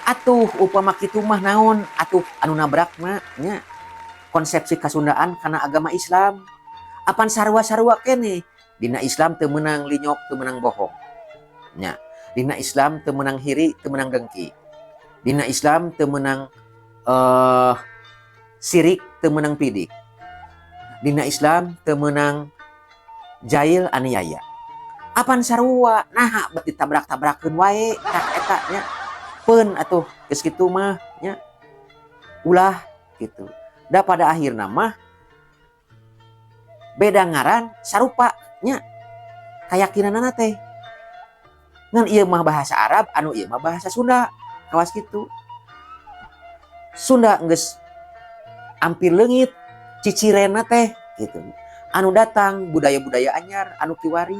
atuh upama kitu mah naon atuh anu nabrak mah nya konsepsi kasundaan karena agama Islam apan sarua-sarua kene dina Islam teu meunang linyok teu meunang bohong nya dina Islam teu meunang hiri teu meunang dengki dina Islam teu meunang sirik teu meunang pidik dina Islam teu meunang jail aniaya apan sarua naha beuti tabrak-tabrakeun wae tak eta nya pun atuh geus kitu mah nya ulah gitu da pada akhirna mah beda ngaran sarupa nya kayakinanna teh ngan ieu mah bahasa Arab anu ieu mah bahasa Sunda kawas kitu Sunda geus ampir leungit cicirena teh gitu anu datang budaya-budaya anyar anu kiwari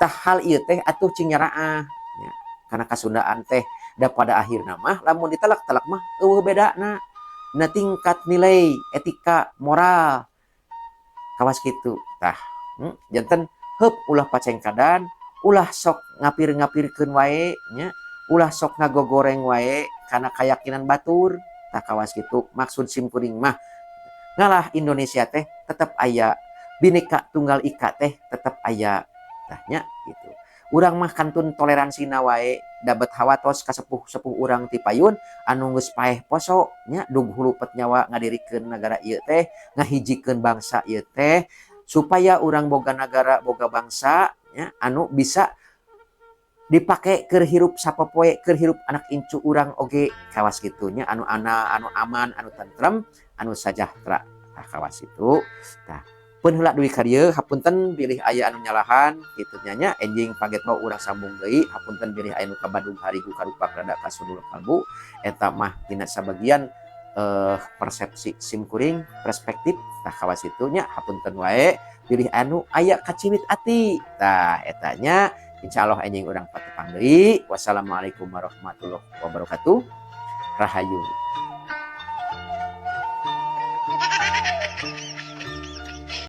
tah hal ieu teh atuh cing nyaraah ya. Karena kasundaan teh da pada akhirna mah lamun ditelak-telak mah eueuh bedana na tingkat nilai etika moral kawas kitu tah janten heup ulah pacengkadan ulah sok ngapir-ngapirkeun wae nya ulah sok ngagogoreng wae karena keyakinan batur tah kawas kitu maksud simkuring mah ngalah Indonesia teh tetap aya Bhinneka Tunggal Ika teh tetap aya tahnya gitu urang mah kantun toleransi wae dapat hawatos ka sepuh-sepuh urang ti payun anu geus paeh poso nya dug hulupet nyawa ngadirikeun negara ieu teh ngahijikeun bangsa ieu teh supaya urang boga negara boga bangsa nya anu bisa dipake keur hirup sapopoe keur hirup anak incu urang oge kawas kitu nya anu aman anu tentrem anu sajahtera tah kawas itu tah pun heula duwi ka dieu hapunten bilih aya anu nyalahan kitu nya enjing paget mau urang sambung deui hapunten bilih aya nu kabadung harigu karupa rada kasundul kalbu eta mah tina sabagian persepsi simkuring perspektif tah kawas itu nya hapunten wae bilih anu aya kaciwit ati tah eta nya insyaallah enjing urang patepang deui wassalamualaikum warahmatullahi wabarakatuh rahayu.